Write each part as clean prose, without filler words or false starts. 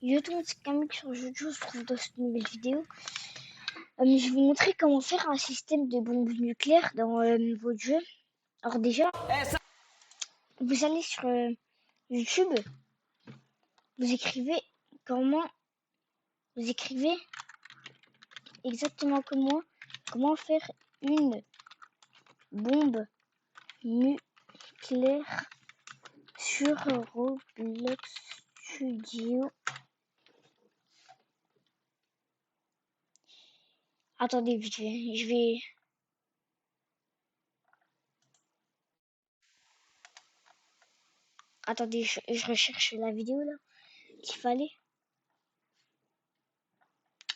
Je tombe Camille sur YouTube, je trouve dans cette nouvelle vidéo. Je vais vous montrer comment faire un système de bombes nucléaires dans votre jeu. Alors déjà, vous allez sur YouTube, vous écrivez exactement comme moi, comment faire une bombe nucléaire sur Roblox Studio. Attendez, je vais... Attendez, je recherche la vidéo là qu'il fallait.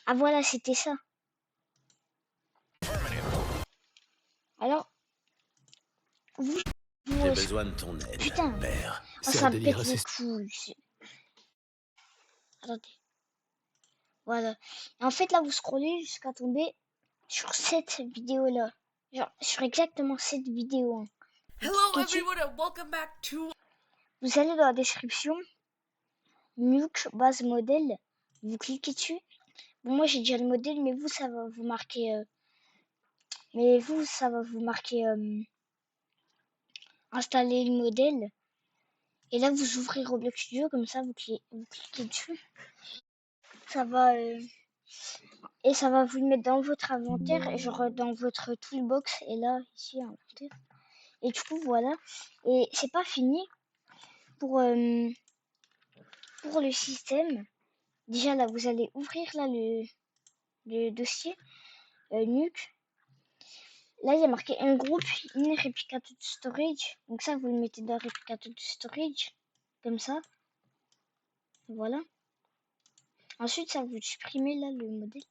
Ah voilà, c'était ça. Alors, vous... J'ai besoin de ton aide, Putain, père. oh, C'est ça un me délire pète les assez... couilles. Attendez, voilà. Et en fait, là, vous scrollez jusqu'à tomber sur cette vidéo-là. Genre, sur exactement cette vidéo. Hein. Vous cliquez dessus. welcome back to... Vous allez dans la description. Nuke base modèle. Vous cliquez dessus. Bon, moi, j'ai déjà le modèle, mais vous, ça va vous marquer... installer le modèle. Et là, vous ouvrez Roblox Studio, comme ça, vous cliquez dessus. Ça va... Et ça va vous le mettre dans votre inventaire, genre dans votre toolbox. Et là, ici, inventaire. Et du coup, voilà. Et c'est pas fini pour le système. Déjà, là, vous allez ouvrir là le dossier nuke. Là, il y a marqué un groupe in replicated storage. Donc ça, vous le mettez dans replicated storage. Comme ça. Voilà. Ensuite, ça vous supprimez là le modèle.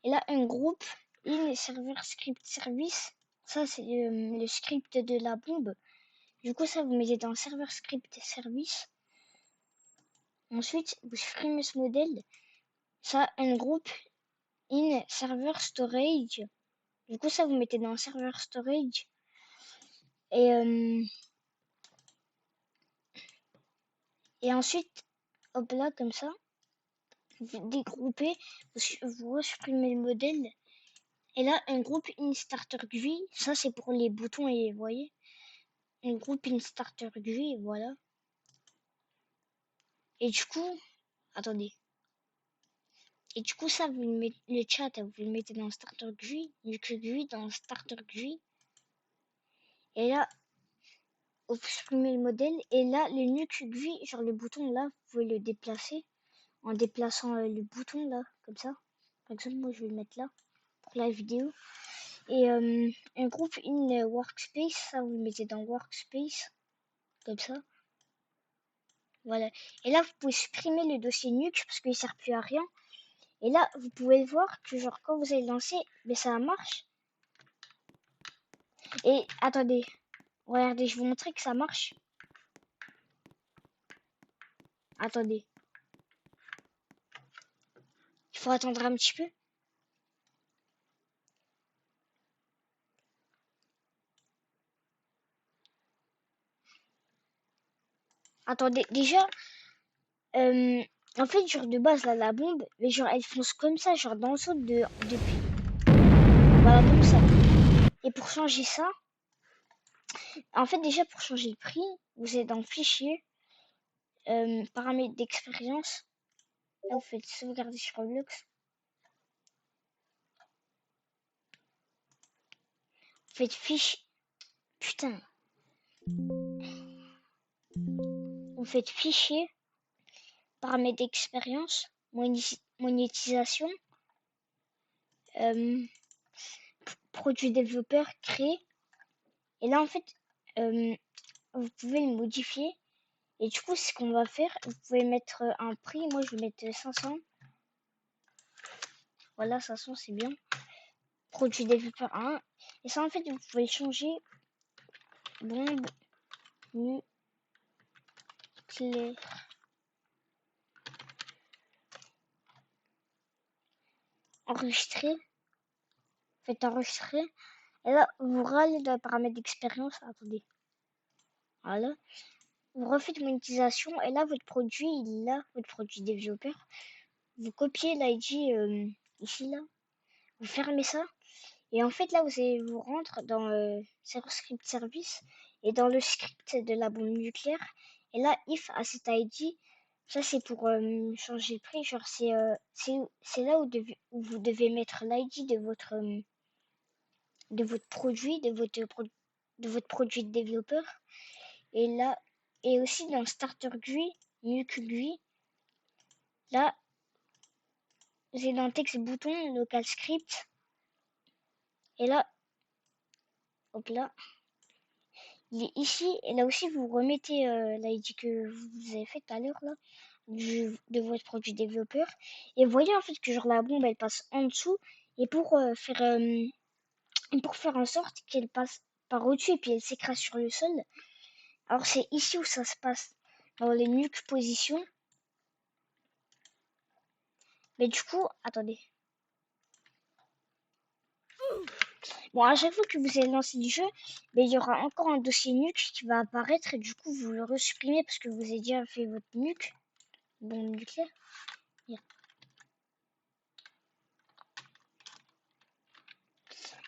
Et là, un groupe in server script service. Ça, c'est le script de la bombe. Du coup, ça, vous mettez dans server script service. Ensuite, vous supprimez ce modèle. Ça, un groupe in server storage. Du coup, ça, vous mettez dans server storage. Et ensuite, hop là, comme ça, vous dégroupez, vous supprimez le modèle. Et là, un groupe in starter GUI. Ça, c'est pour les boutons et vous voyez. Un groupe in starter GUI, voilà. Et du coup, attendez. Et du coup, ça, vous le mettez, le chat, vous le mettez dans starter GUI, nuke GUI dans starter GUI. Et là, vous supprimez le modèle. Et là, le nuke GUI, genre le bouton là, vous pouvez le déplacer en déplaçant le bouton là, comme ça. Par exemple, moi, je vais le mettre là pour la vidéo. Et un groupe in workspace, ça, vous le mettez dans workspace, comme ça. Voilà. Et là, vous pouvez supprimer le dossier nuke parce qu'il ne sert plus à rien. Et là, vous pouvez voir que genre quand vous allez lancer, mais ça marche. Et attendez, regardez, je vais vous montrer que ça marche. Attendez. Il faut attendre un petit peu. Attendez, déjà, en fait, genre de base, là, la bombe, mais genre elle fonce comme ça, genre dans le saut depuis. Voilà, comme ça. Et pour changer ça, en fait, déjà, pour changer le prix, vous êtes dans fichier, paramètres d'expérience. Là, vous faites sauvegarder sur Roblox. Vous faites fichier. Putain. Vous faites fichier, paramètres d'expérience, monétisation, produit développeur, créé. Et là, en fait, vous pouvez le modifier. Et du coup, ce qu'on va faire, vous pouvez mettre un prix. Moi, je vais mettre 500. Voilà, 500, c'est bien. Produit développeur 1. Et ça, en fait, vous pouvez changer. Bombe nucléaire. Enregistrer. Faites enregistrer. Et là, vous râlez dans les paramètres d'expérience. Attendez. Voilà. vous refaites monétisation et là votre produit, il est là, votre produit développeur. Vous copiez l'ID ici là, vous fermez ça et en fait là vous allez vous rendre dans Server Script Service et dans le script de la bombe nucléaire et là if asset ID, ça c'est pour changer le prix, genre c'est là où vous devez mettre l'ID de votre produit, de votre produit de développeur. Et là, et aussi dans Starter GUI, Nuke GUI, là, vous avez dans texte bouton, local script. Et là, hop là, il est ici. Et là aussi, vous remettez l'ID que vous avez fait tout à l'heure, là, de votre produit développeur. Et vous voyez en fait que genre la bombe, elle passe en dessous. Et pour faire en sorte qu'elle passe par au-dessus et puis elle s'écrase sur le sol. Alors c'est ici où ça se passe, dans les nuque positions. Mais du coup, attendez. Bon, à chaque fois que vous allez lancer du jeu, mais il y aura encore un dossier nuque qui va apparaître et du coup vous le resupprimez parce que vous avez déjà fait votre nuque. Bon, nucléaire. Bien.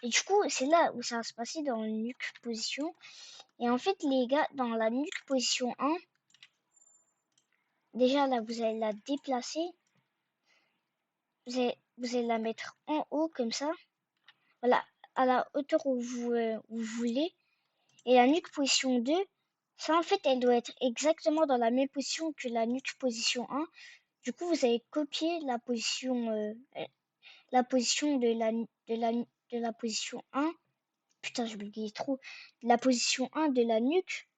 Et du coup, c'est là où ça va se passer dans le nuque position. Et en fait, les gars, dans la nuque position 1, déjà là, vous allez la déplacer. Vous allez la mettre en haut comme ça. Voilà, à la hauteur où vous voulez. Et la nuque position 2, ça en fait, elle doit être exactement dans la même position que la nuque position 1. Du coup, vous allez copier la position de la position 1. Putain, je me dis trop. La position 1 de la nuque.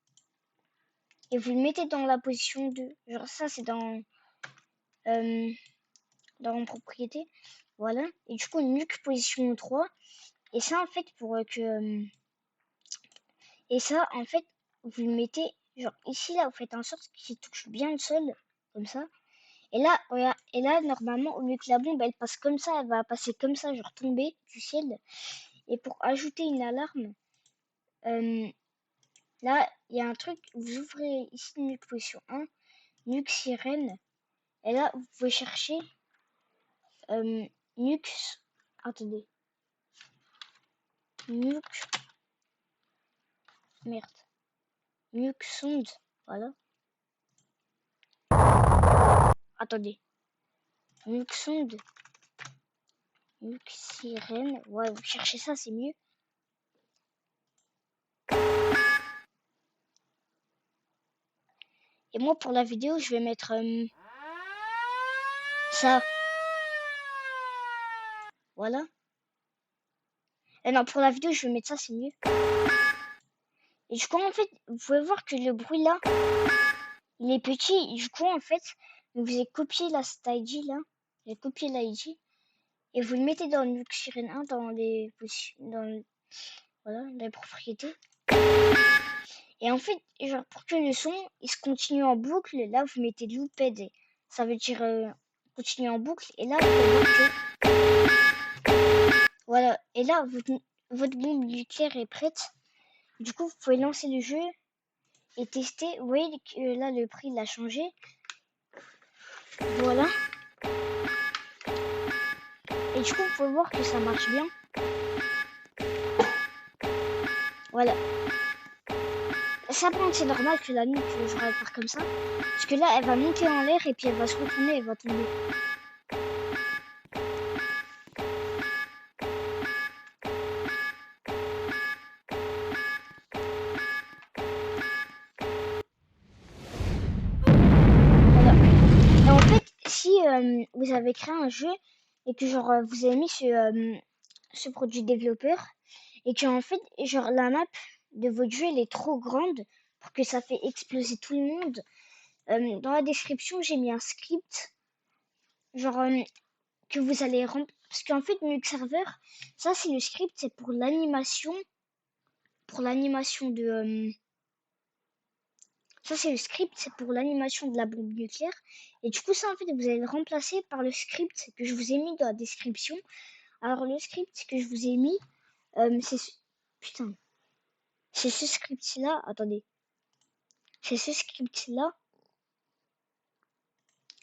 Et vous le mettez dans la position 2. Genre ça, c'est euh, dans propriété. Voilà. Et du coup, nuque position 3. Et ça, en fait, et ça, en fait, vous le mettez, genre ici, là, vous faites en sorte qu'il touche bien le sol. Comme ça. Et là, regarde, et là, normalement, au lieu que la bombe, elle passe comme ça, elle va passer comme ça, genre tomber du ciel. Et pour ajouter une alarme, euh, là, il y a un truc, vous ouvrez ici nuque position 1, nuque sirène. Et là, vous pouvez chercher nuque, attendez, nuque, merde, nuque sonde, voilà. Attendez, nuque sonde, nuque sirène, ouais, vous cherchez ça, c'est mieux. Et moi, pour la vidéo, je vais mettre ça. Voilà. Et non, pour la vidéo, je vais mettre ça, c'est mieux. Et du coup, en fait, vous pouvez voir que le bruit là, il est petit. Et du coup, en fait, vous avez copié la ID là. Vous avez copié l'ID. Et vous le mettez dans le Sirène 1, voilà, dans les propriétés. Et en fait, genre, pour que le son, il se continue en boucle, là, vous mettez looped. Ça veut dire continuer en boucle. Et là, vous pouvez voir que... Voilà. Et là, votre bombe nucléaire est prête. Du coup, vous pouvez lancer le jeu et tester. Vous voyez que là, le prix, il a changé. Voilà. Et du coup, vous pouvez voir que ça marche bien. Voilà. Ça, par contre, c'est normal que la nuque, je elle part comme ça. Parce que là, elle va monter en l'air et puis elle va se retourner et elle va tomber. Voilà. Et en fait, si vous avez créé un jeu et que genre vous avez mis ce produit développeur et que en fait, genre la map de votre jeu, elle est trop grande pour que ça fait exploser tout le monde. Dans la description, j'ai mis un script. Genre, que vous allez remplir. Parce qu'en fait, Nuke Server, ça c'est le script, c'est pour l'animation. Pour l'animation de. Ça c'est le script, c'est pour l'animation de la bombe nucléaire. Et du coup, ça en fait, vous allez le remplacer par le script que je vous ai mis dans la description. Alors, le script que je vous ai mis, c'est. Putain. C'est ce script-là. Attendez. C'est ce script-là.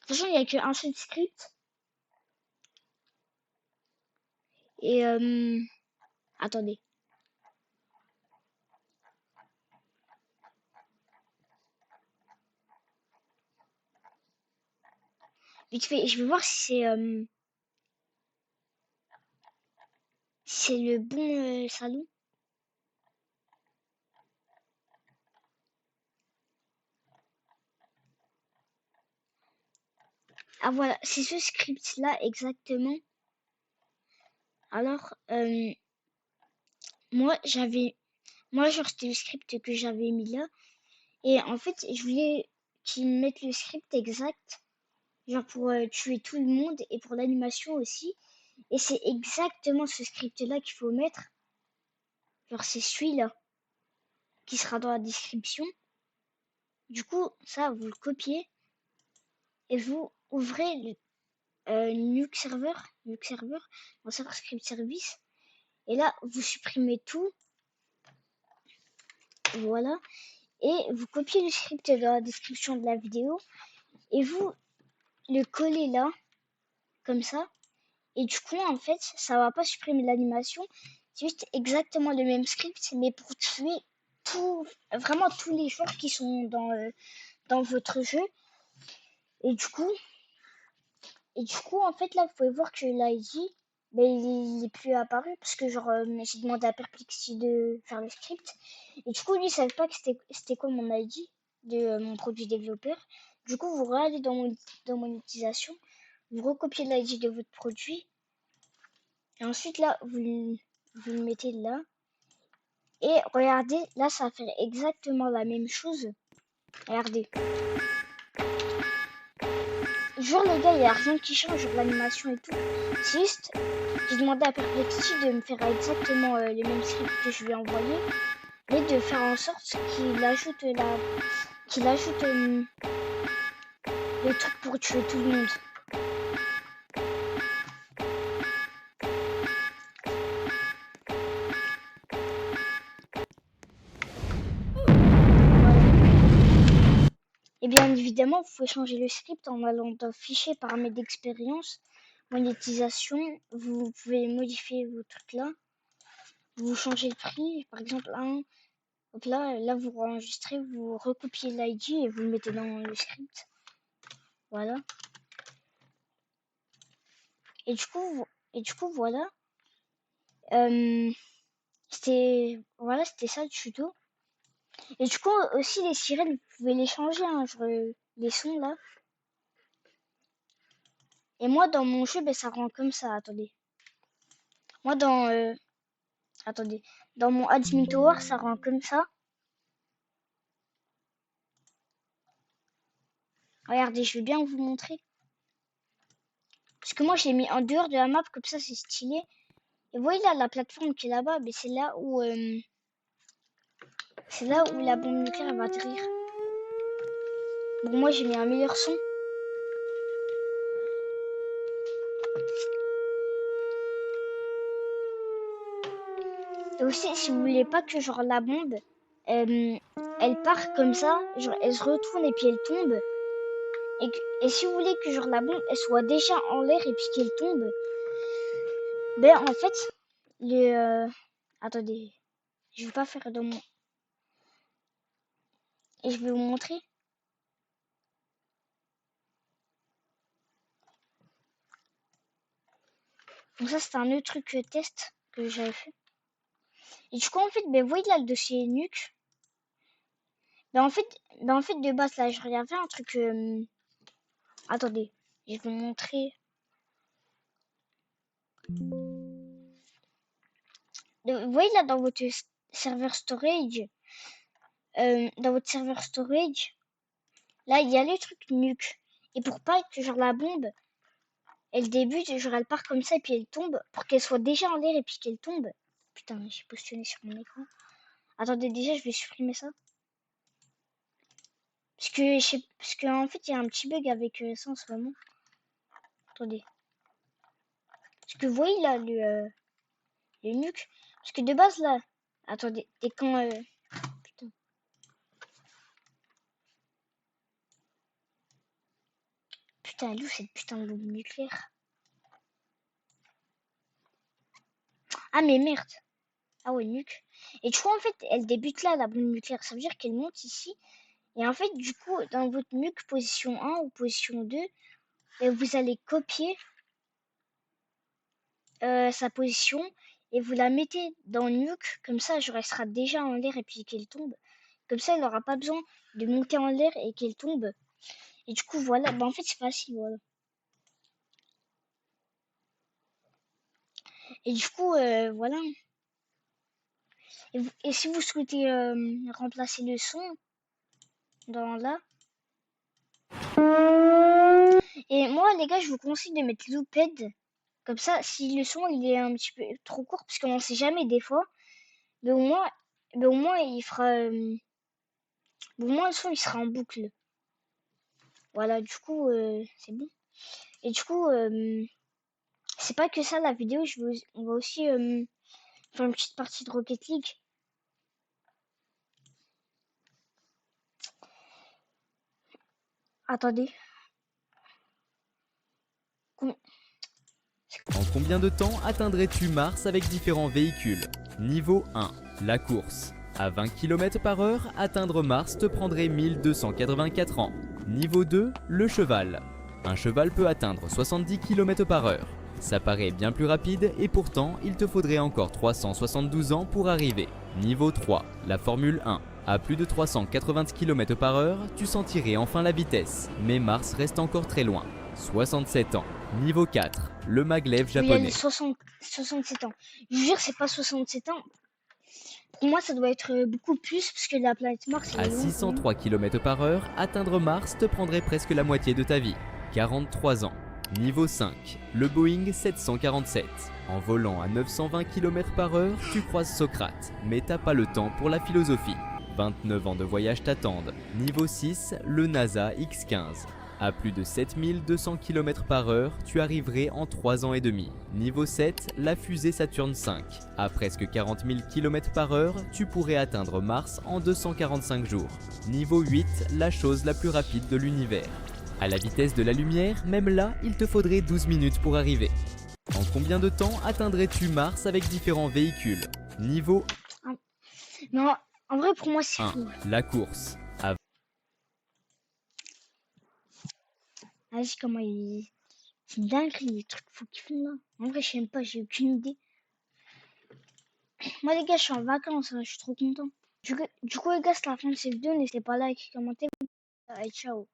De toute façon, il n'y a qu'un seul script. Et attendez. Vite fait, je vais voir si c'est le bon salon. Ah voilà, c'est ce script-là exactement. Alors, moi genre c'était le script que j'avais mis là. Et en fait, je voulais qu'ils mettent le script exact, genre pour tuer tout le monde et pour l'animation aussi. Et c'est exactement ce script-là qu'il faut mettre. Genre c'est celui-là qui sera dans la description. Du coup, ça, vous le copiez et vous ouvrez le Nuke Server, dans serveur script service. Et là, vous supprimez tout. Voilà. Et vous copiez le script dans la description de la vidéo. Et vous le collez là, comme ça. Et du coup, en fait, ça va pas supprimer l'animation. C'est juste exactement le même script, mais pour tuer vraiment tous les joueurs qui sont dans votre jeu. Et du coup, en fait, là, vous pouvez voir que l'ID, ben, il est plus apparu parce que genre j'ai demandé à Perplexity de faire le script. Et du coup, lui, il savait pas que c'était quoi mon ID de mon produit développeur. Du coup, vous allez dans monétisation, vous recopiez l'ID de votre produit. Et ensuite, là, vous le mettez là. Et regardez, là, ça va faire exactement la même chose. Regardez. Genre, les gars, il n'y a rien qui change, genre l'animation et tout. C'est juste, j'ai demandé à Perplexity de me faire exactement les mêmes scripts que je lui ai envoyés, mais de faire en sorte qu'il ajoute le truc pour tuer tout le monde. Et bien évidemment, vous pouvez changer le script en allant dans Fichier, Paramètres d'expérience, Monétisation. Vous pouvez modifier vos trucs là. Vous changez le prix, par exemple un. Donc là vous enregistrez, vous recopiez l'ID et vous le mettez dans le script. Voilà. Et du coup voilà. C'était ça le tuto. Et du coup aussi les sirènes, vous pouvez les changer, hein, genre les sons là. Et moi dans mon jeu, ben, ça rend comme ça. Attendez. Moi attendez. Dans mon admin tower, ça rend comme ça. Regardez, je vais bien vous montrer. Parce que moi, je l'ai mis en dehors de la map, comme ça, c'est stylé. Et vous voyez là, la plateforme qui est là-bas, mais c'est là où la bombe nucléaire elle va atterrir. Bon, moi, j'ai mis un meilleur son. Et aussi, si vous voulez pas que genre la bombe, elle part comme ça, genre elle se retourne et puis elle tombe. Et si vous voulez que genre la bombe, elle soit déjà en l'air et puis qu'elle tombe, ben en fait, attendez, je vais pas faire dans mon... Et je vais vous montrer. Donc ça, c'est un autre truc test que j'avais fait. Et du coup, en fait, ben, vous voyez là le dossier Nuke. Ben, en fait, de base, là, je regardais un truc... attendez, je vais vous montrer. Vous voyez là dans votre serveur storage, là, il y a le truc Nuke. Et pour pas que genre la bombe, elle débute, genre elle part comme ça et puis elle tombe, pour qu'elle soit déjà en l'air et puis qu'elle tombe. Putain, j'ai positionné sur mon écran. Attendez, déjà, je vais supprimer ça. Parce que en fait, il y a un petit bug avec ça en ce moment. Attendez. Parce que vous voyez là le nuke. Parce que de base là. Attendez. Et quand. Putain. Putain, elle est où cette putain de bombe nucléaire? Ah, mais merde. Ah ouais, nuque. Et tu vois, en fait, elle débute là, la bombe nucléaire. Ça veut dire qu'elle monte ici. Et en fait, du coup, dans votre nuque, position 1 ou position 2, et vous allez copier sa position et vous la mettez dans le nuque. Comme ça, elle sera déjà en l'air et puis qu'elle tombe. Comme ça, elle n'aura pas besoin de monter en l'air et qu'elle tombe. Et du coup, voilà. Bah, en fait, c'est facile, voilà. Et du coup, voilà. Et si vous souhaitez remplacer le son dans là. Et moi, les gars, je vous conseille de mettre Looped. Comme ça, si le son il est un petit peu trop court, parce qu'on ne sait jamais des fois, mais au moins il fera. Au moins le son il sera en boucle. Voilà, du coup, c'est bon. Et du coup, c'est pas que ça la vidéo, on va aussi faire une petite partie de Rocket League. Attendez. En combien de temps atteindrais-tu Mars avec différents véhicules? Niveau 1. La course. À 20 km/h, atteindre Mars te prendrait 1284 ans. Niveau 2. Le cheval. Un cheval peut atteindre 70 km/h. Ça paraît bien plus rapide et pourtant il te faudrait encore 372 ans pour arriver. Niveau 3. La Formule 1. À plus de 380 km/h, tu sentirais enfin la vitesse, mais Mars reste encore très loin. 67 ans. Niveau 4. Le maglev Il y a les japonais. 67 ans. Je vous jure, c'est pas 67 ans. Pour moi, ça doit être beaucoup plus, parce que la planète Mars, elle À est loin quand même. 603 km/h, atteindre Mars te prendrait presque la moitié de ta vie. 43 ans. Niveau 5. Le Boeing 747. En volant à 920 km/h, tu croises Socrate, mais t'as pas le temps pour la philosophie. 29 ans de voyage t'attendent. Niveau 6. Le NASA X-15. À plus de 7200 km/h, tu arriverais en 3 ans et demi. Niveau 7, la fusée Saturne V. À presque 40 000 km/h, tu pourrais atteindre Mars en 245 jours. Niveau 8, la chose la plus rapide de l'univers. À la vitesse de la lumière, même là, il te faudrait 12 minutes pour arriver. En combien de temps atteindrais-tu Mars avec différents véhicules? Niveau Non, en vrai, pour moi, c'est 1. fou. La course. À Vas-y, comment il. C'est dingue les trucs fous qu'ils font là. En vrai, je sais même pas, j'ai aucune idée. Moi, les gars, je suis en vacances, hein, je suis trop content. Du coup, les gars, c'est la fin de cette vidéo. N'hésitez pas à liker, commenter. Allez, ciao.